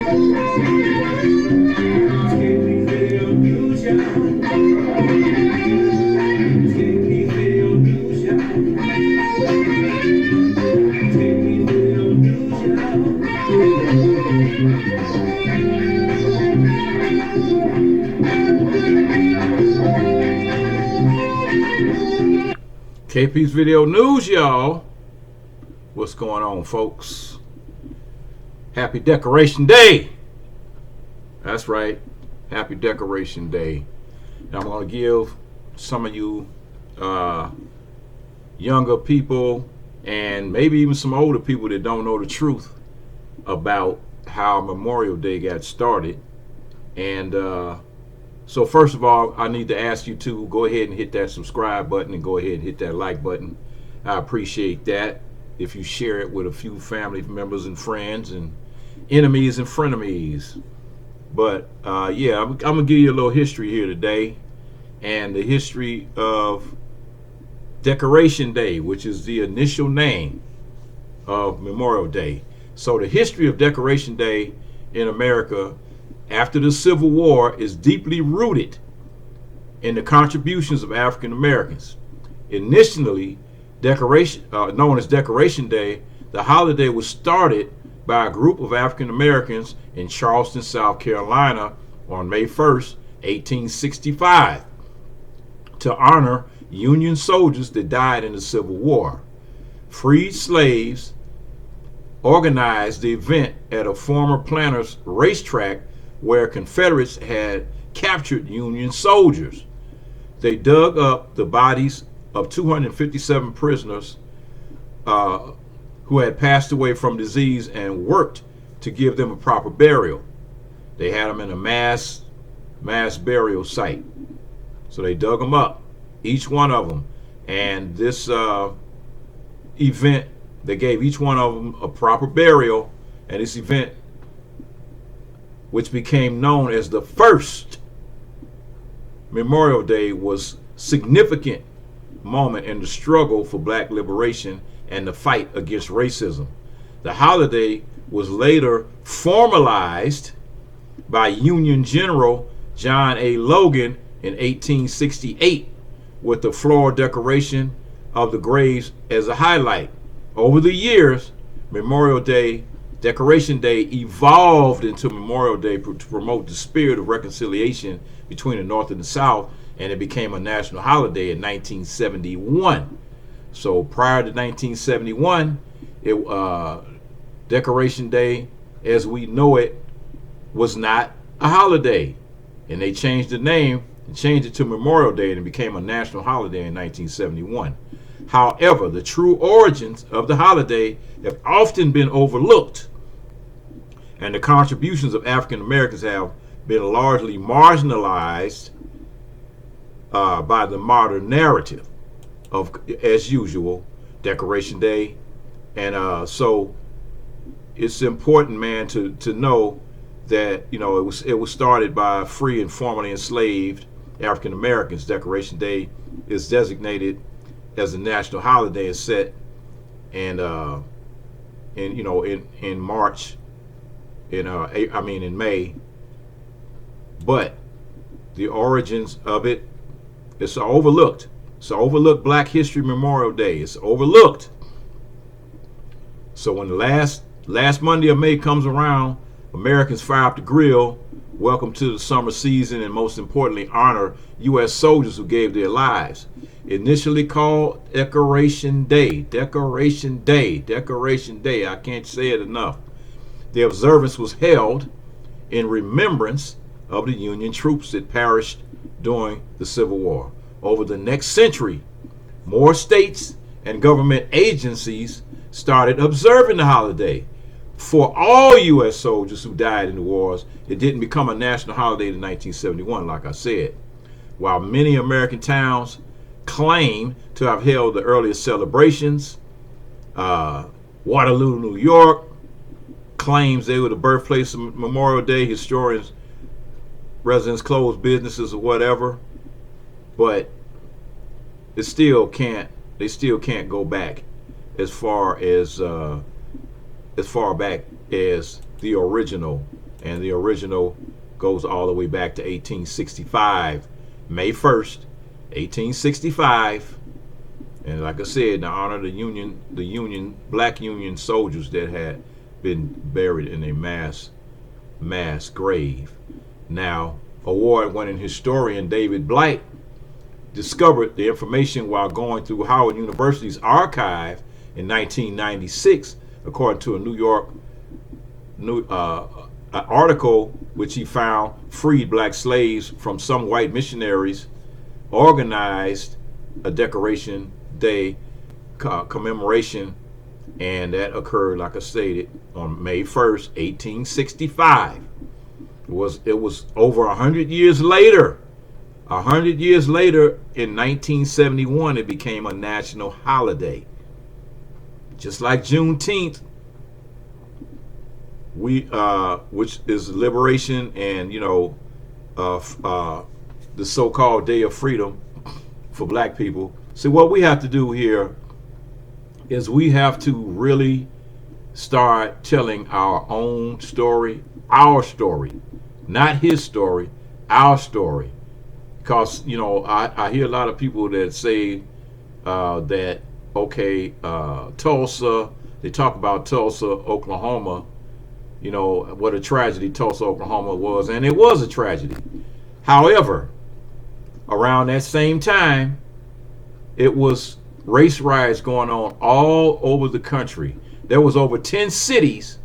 KP's Video News, y'all. What's going on, folks? Happy Decoration Day. That's right. Happy Decoration Day. Now I'm going to give some of you younger people and maybe even some older people that don't know the truth about how Memorial Day got started. And so first of all, I need to ask you to go ahead and hit that subscribe button and go ahead and hit that like button. I appreciate that if you share it with a few family members and friends and enemies and frenemies. But yeah, I'm gonna give you a little history here today, and the history of Decoration Day, which is the initial name of Memorial Day. So the history of Decoration Day in America after the Civil War is deeply rooted in the contributions of African Americans. Initially, known as Decoration Day, the holiday was started by a group of African Americans in Charleston, South Carolina on May 1st, 1865, to honor Union soldiers that died in the Civil War. Freed slaves organized the event at a former planters' racetrack where Confederates had captured Union soldiers. They dug up the bodies of 257 prisoners who had passed away from disease and worked to give them a proper burial. They had them in a mass burial site. So they dug them up, each one of them. And this event, they gave each one of them a proper burial. And this event, which became known as the first Memorial Day, was significant moment in the struggle for black liberation and the fight against racism. The holiday was later formalized by Union General John A. Logan in 1868 with the floral decoration of the graves as a highlight. Over the years, Decoration Day evolved into Memorial Day to promote the spirit of reconciliation between the North and the South, and it became a national holiday in 1971. So prior to 1971, Decoration Day, as we know it, was not a holiday, and they changed the name and changed it to Memorial Day, and it became a national holiday in 1971. However, the true origins of the holiday have often been overlooked, and the contributions of African Americans have been largely marginalized by the modern narrative of, as usual, Decoration Day. And so it's important, man, to know that, you know, it was started by free and formerly enslaved African Americans. Decoration Day is designated as a national holiday and set in March, in May. But the origins of it, it's overlooked. It's overlooked Black History Memorial Day. It's overlooked. So when the last Monday of May comes around, Americans fire up the grill, welcome to the summer season, and most importantly, honor U.S. soldiers who gave their lives. Initially called Decoration Day. Decoration Day. Decoration Day. I can't say it enough. The observance was held in remembrance of the Union troops that perished during the Civil War. Over the next century, more states and government agencies started observing the holiday. For all U.S. soldiers who died in the wars, it didn't become a national holiday in 1971, like I said. While many American towns claim to have held the earliest celebrations, Waterloo, New York, claims they were the birthplace of Memorial Day. Historians, residents closed businesses or whatever, but they still can't go back as far back as the original and the original goes all the way back to 1865, May 1st, 1865. And like I said, to honor the black Union soldiers that had been buried in a mass grave. Now, award-winning historian David Blight discovered the information while going through Howard University's archive in 1996, according to a New York article which he found freed black slaves from some white missionaries organized a Decoration Day commemoration, and that occurred, like I stated, on May 1st, 1865. It was over 100 years later. 100 years later, in 1971, it became a national holiday. Just like Juneteenth, which is liberation and the so-called Day of Freedom for black people. See, what we have to do here is we have to really start telling our own story, not his story, our story. Because, I hear a lot of people that say that, okay, Tulsa, they talk about Tulsa, Oklahoma, what a tragedy Tulsa, Oklahoma was, and it was a tragedy. However, around that same time, it was race riots going on all over the country. There was over 10 cities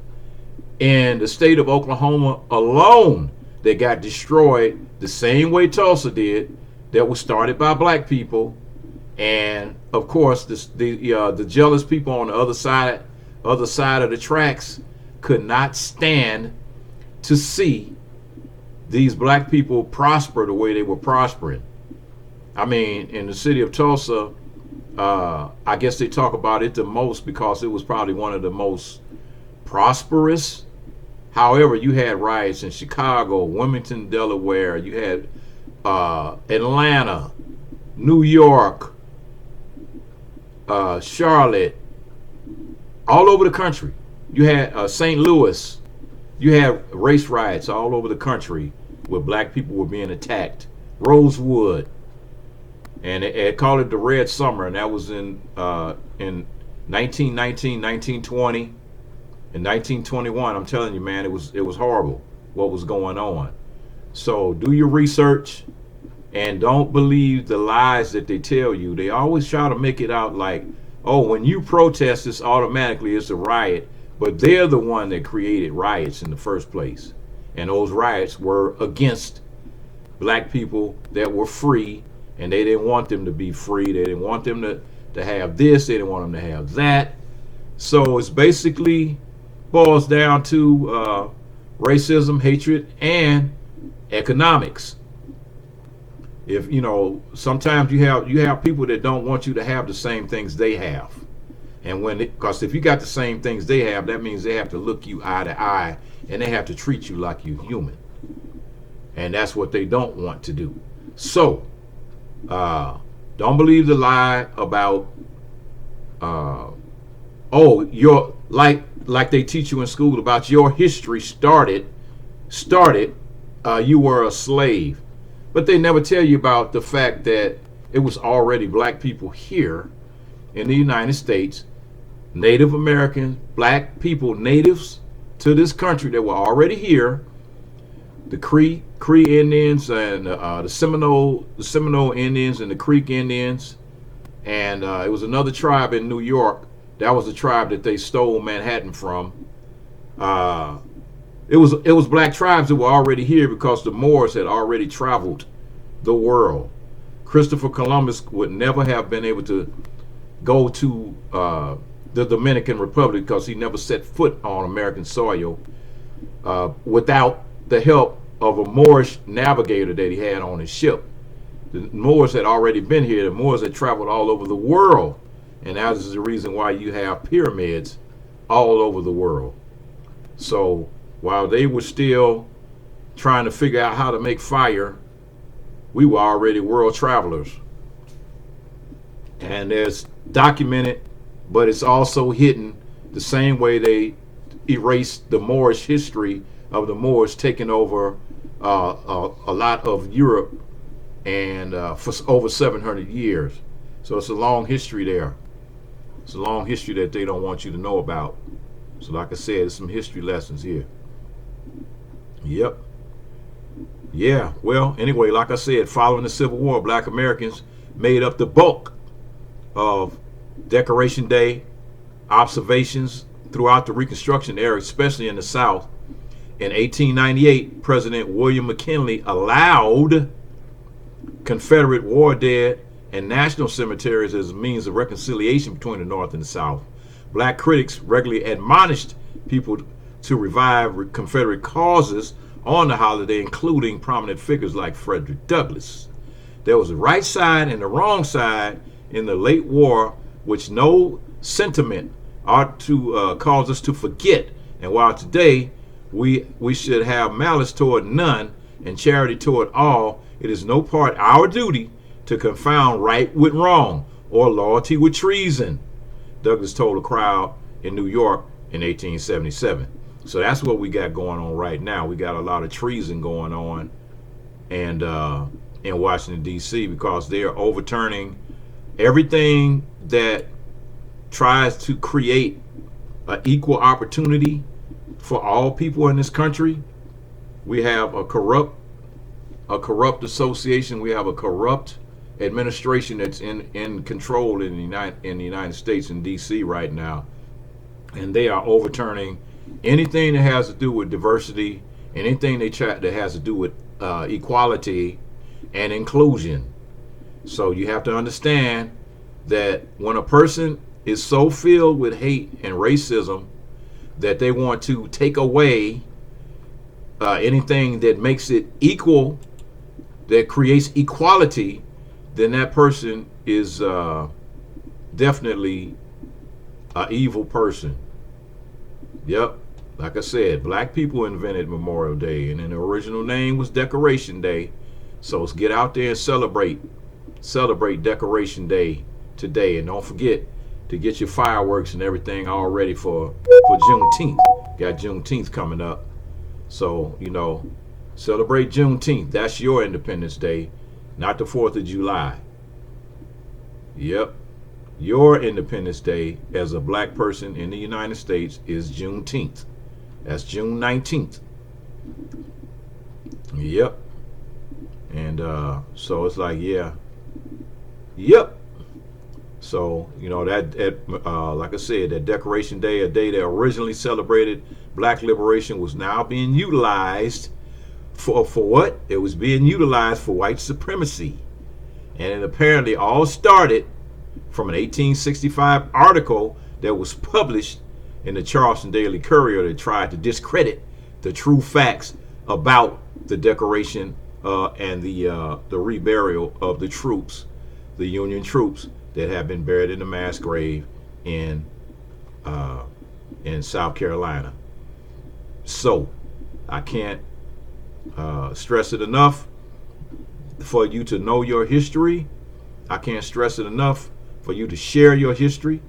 in the state of Oklahoma alone that got destroyed the same way Tulsa did, that was started by black people. And of course, the jealous people on the other side of the tracks could not stand to see these black people prosper the way they were prospering. I mean, in the city of Tulsa, I guess they talk about it the most because it was probably one of the most prosperous. However, you had riots in Chicago, Wilmington, Delaware. You had Atlanta, New York, Charlotte, all over the country. You had St. Louis. You had race riots all over the country where black people were being attacked. Rosewood. And they called it the Red Summer, and that was in 1919, 1920, and 1921. I'm telling you, man, it was horrible what was going on. So do your research, and don't believe the lies that they tell you. They always try to make it out like, oh, when you protest, this automatically is a riot, but they're the one that created riots in the first place, and those riots were against black people that were free. And they didn't want them to be free. They didn't want them to have this. They didn't want them to have that. So it's basically boils down to racism, hatred, and economics. If sometimes you have people that don't want you to have the same things they have, and because if you got the same things they have, that means they have to look you eye to eye, and they have to treat you like you're human, and that's what they don't want to do. So. Don't believe the lie about your like they teach you in school about your history started you were a slave, but they never tell you about the fact that it was already black people here in the United States, Native Americans, black people, natives to this country that were already here. The Cree Indians and the Seminole Indians and the Creek Indians, and it was another tribe in New York. That was the tribe that they stole Manhattan from. It was black tribes that were already here because the Moors had already traveled the world. Christopher Columbus would never have been able to go to the Dominican Republic because he never set foot on American soil without the help of a Moorish navigator that he had on his ship. The Moors had already been here. The Moors had traveled all over the world, and that is the reason why you have pyramids all over the world. So while they were still trying to figure out how to make fire, we were already world travelers. And there's documented, but it's also hidden the same way they erased the Moorish history of the Moors taking over a lot of Europe, and for over 700 years. So it's a long history there. It's a long history that they don't want you to know about. So like I said, there's some history lessons here. Yep. Yeah, well, anyway, like I said, following the Civil War, Black Americans made up the bulk of Decoration Day observations throughout the Reconstruction era, especially in the South. In 1898, President William McKinley allowed Confederate war dead and national cemeteries as a means of reconciliation between the North and the South. Black critics regularly admonished people to revive Confederate causes on the holiday, including prominent figures like Frederick Douglass. There was a right side and the wrong side in the late war, which no sentiment ought to cause us to forget. And while today we should have malice toward none and charity toward all, it is no part our duty to confound right with wrong or loyalty with treason, Douglass told a crowd in New York in 1877. So that's what we got going on right now. We got a lot of treason going on, and in Washington, D.C., because they're overturning everything that tries to create an equal opportunity for all people in this country. We have a corrupt association. We have a corrupt administration that's in control in the United States, in D.C. right now, and they are overturning anything that has to do with diversity, anything that has to do with equality and inclusion. So you have to understand that when a person is so filled with hate and racism that they want to take away anything that makes it equal, that creates equality, then that person is definitely an evil person. Yep. Like I said, black people invented Memorial Day, and then the original name was Decoration Day. So let's get out there and celebrate Decoration Day today, and don't forget to get your fireworks and everything all ready for Juneteenth. Got Juneteenth coming up, so celebrate Juneteenth. That's your Independence Day, not the 4th of July. Yep, your Independence Day as a black person in the United States is Juneteenth. That's June 19th. Yep. And so it's like, yeah. Yep. So, that like I said, that Decoration Day, a day that originally celebrated black liberation, was now being utilized for what? It was being utilized for white supremacy. And it apparently all started from an 1865 article that was published in the Charleston Daily Courier that tried to discredit the true facts about the decoration and the reburial of the troops, the Union troops that have been buried in the mass grave in South Carolina. So I can't stress it enough for you to know your history. I can't stress it enough for you to share your history.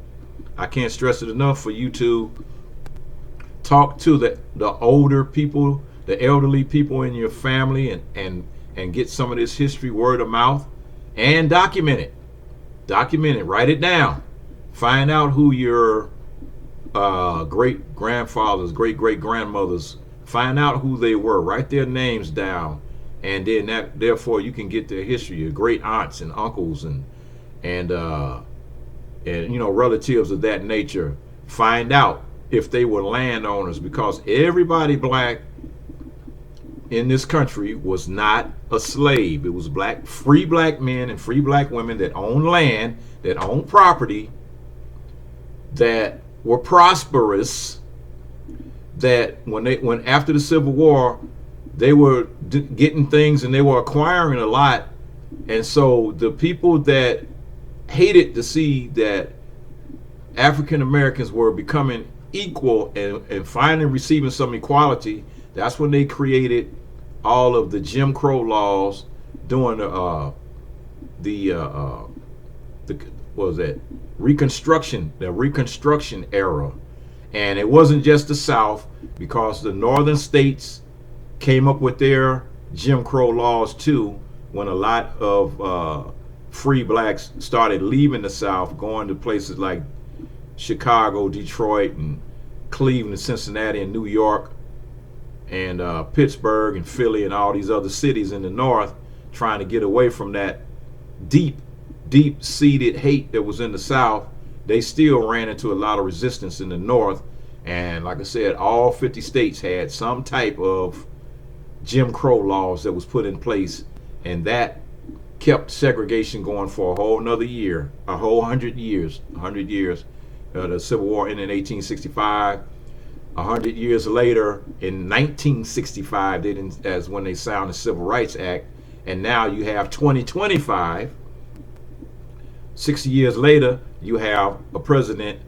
I can't stress it enough for you to talk to the older people, the elderly people in your family, and get some of this history word of mouth, and document it. Document it. Write it down. Find out who your great grandfathers, great great grandmothers. Find out who they were. Write their names down, and then therefore you can get their history. Your great aunts and uncles and relatives of that nature. Find out if they were landowners, because everybody black in this country was not a slave. It was free black men and free black women that owned land, that owned property, that were prosperous, that when after the Civil War they were getting things and they were acquiring a lot. And so the people that hated to see that African Americans were becoming equal and finally receiving some equality, that's when they created all of the Jim Crow laws during the Reconstruction era. And it wasn't just the South, because the northern states came up with their Jim Crow laws too, when a lot of free blacks started leaving the South, going to places like Chicago, Detroit, and Cleveland, Cincinnati, and New York, and Pittsburgh, and Philly, and all these other cities in the North, trying to get away from that deep-seated hate that was in the South. They still ran into a lot of resistance in the North. And like I said, all 50 states had some type of Jim Crow laws that was put in place, and that kept segregation going for a whole another year, a whole 100 years. The Civil War ended in 1865. 100 years later, in 1965, as when they signed the Civil Rights Act. And now you have 2025. 60 years later, you have a president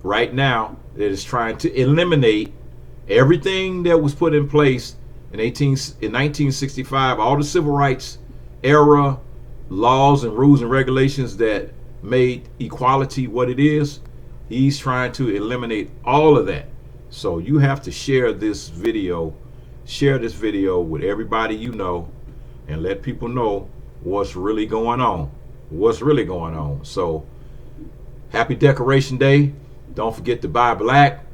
right now that is trying to eliminate everything that was put in place in 1965, all the civil rights era laws and rules and regulations that made equality what it is. He's trying to eliminate all of that. So you have to share this video with everybody you know, and let people know what's really going on. So happy Decoration Day. Don't forget to buy black,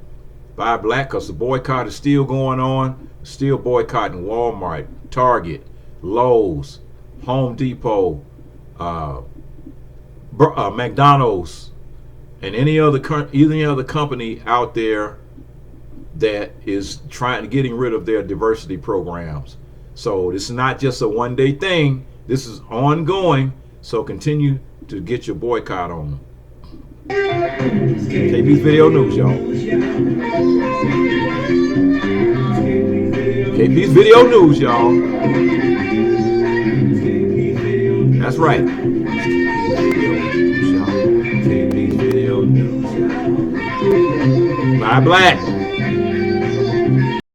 because the boycott is still going on. Still boycotting Walmart, Target, Lowe's, Home Depot, McDonald's, and any other company out there that is getting rid of their diversity programs. So this is not just a one-day thing. This is ongoing. So continue to get your boycott on. KP's Video News, y'all. KP's Video News, y'all. That's right. KP's Video News. Buy black.